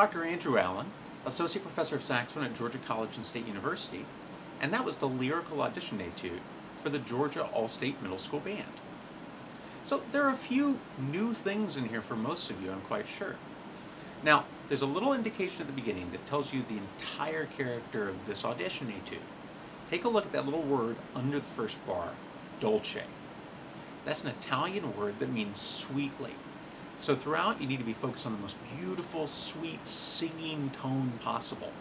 Dr. Andrew Allen, Associate Professor of Saxophone at Georgia College and State University, and that was the lyrical audition etude for the Georgia All-State Middle School Band. So there are a few new things in here for most of you, I'm quite sure. Now, there's a little indication at the beginning that tells you the entire character of this audition etude. Take a look at that little word under the first bar, dolce. That's an Italian word that means sweetly. So throughout, you need to be focused on the most beautiful, sweet, singing tone possible.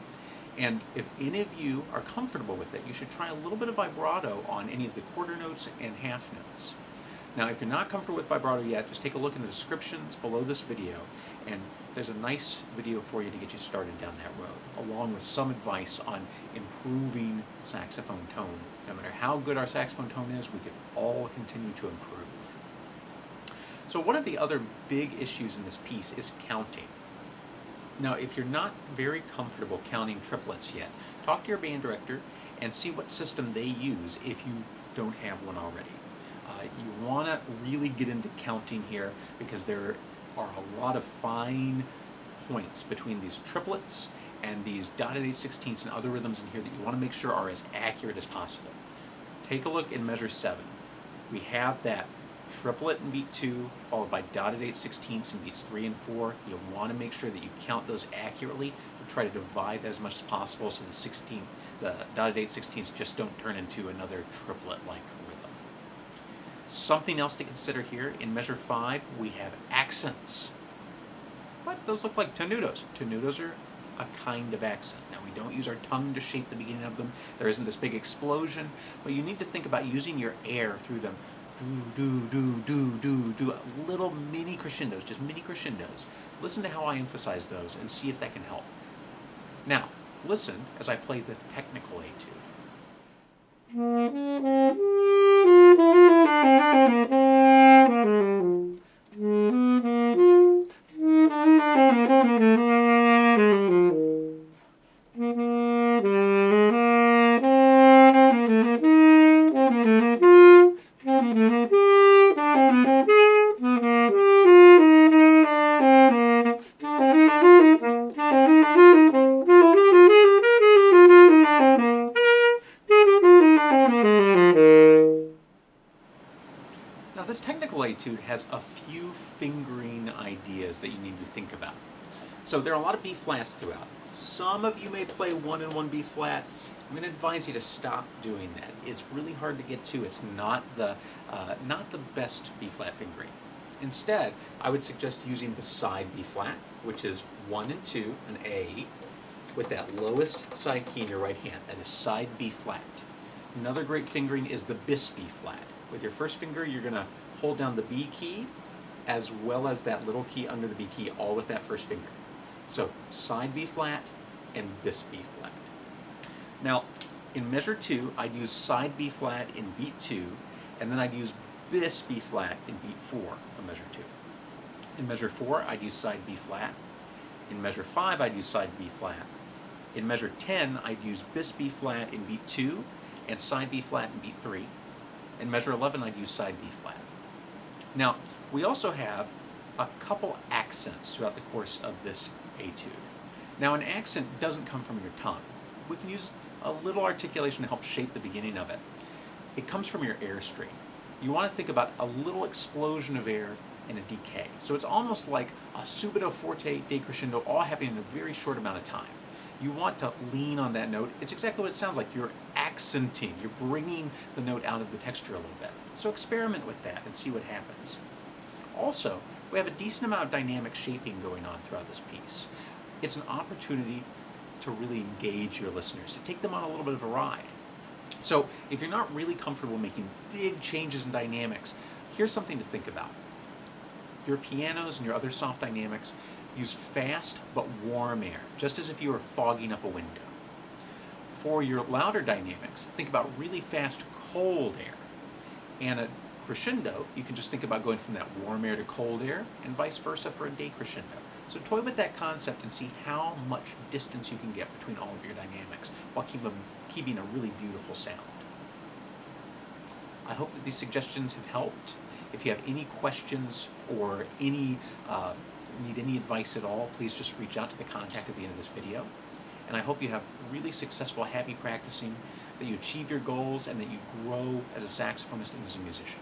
And if any of you are comfortable with it, you should try a little bit of vibrato on any of the quarter notes and half notes. Now, if you're not comfortable with vibrato yet, just take a look in the descriptions below this video, and there's a nice video for you to get you started down that road, along with some advice on improving saxophone tone. No matter how good our saxophone tone is, we can all continue to improve. So one of the other big issues in this piece is counting. Now, if you're not very comfortable counting triplets yet, talk to your band director and see what system they use if you don't have one already. You want to really get into counting here because there are a lot of fine points between these triplets and these dotted 8/16ths and other rhythms in here that you want to make sure are as accurate as possible. Take a look in measure 7. We have that triplet in beat 2, followed by dotted 8/16ths in beats 3 and 4. You want to make sure that you count those accurately and try to divide that as much as possible so the dotted 8/16ths just don't turn into another triplet-like rhythm. Something else to consider here, in measure 5, we have accents. What? Those look like tenutos. Tenutos are a kind of accent. Now, we don't use our tongue to shape the beginning of them. There isn't this big explosion, but you need to think about using your air through them. Do, do, do, do, do, little mini crescendos, just mini crescendos. Listen to how I emphasize those and see if that can help. Now, listen as I play the technical etude. Now, this technical etude has a few fingering ideas that you need to think about. So there are a lot of B flats throughout. Some of you may play 1 and 1 B flat. I'm going to advise you to stop doing that. It's really hard to get to. It's not the best B flat fingering. Instead, I would suggest using the side B flat, which is 1 and 2, an A, with that lowest side key in your right hand. That is side B flat. Another great fingering is the bis B flat. With your first finger, you're going to hold down the B key as well as that little key under the B key, all with that first finger. So side B flat and bis B flat. Now, in measure 2, I'd use side B flat in beat 2, and then I'd use bis B flat in beat 4 of measure 2. In measure 4, I'd use side B flat. In measure 5, I'd use side B flat. In measure 10, I'd use bis B flat in beat 2 and side B flat in beat 3. In measure 11, I'd use side B flat. Now, we also have a couple accents throughout the course of this etude. Now, an accent doesn't come from your tongue. We can use a little articulation to help shape the beginning of it. It comes from your air stream. You want to think about a little explosion of air and a decay. So it's almost like a subito, forte, decrescendo, all happening in a very short amount of time. You want to lean on that note. It's exactly what it sounds like. You're accenting. You're bringing the note out of the texture a little bit. So experiment with that and see what happens. Also, we have a decent amount of dynamic shaping going on throughout this piece. It's an opportunity to really engage your listeners, to take them on a little bit of a ride. So if you're not really comfortable making big changes in dynamics, here's something to think about. Your pianos and your other soft dynamics use fast but warm air, just as if you were fogging up a window. For your louder dynamics, think about really fast, cold air. And a crescendo, you can just think about going from that warm air to cold air, and vice versa for a decrescendo. So toy with that concept and see how much distance you can get between all of your dynamics while keeping a really beautiful sound. I hope that these suggestions have helped. If you have any questions or any need any advice at all, please just reach out to the contact at the end of this video. And I hope you have really successful, happy practicing, that you achieve your goals, and that you grow as a saxophonist and as a musician.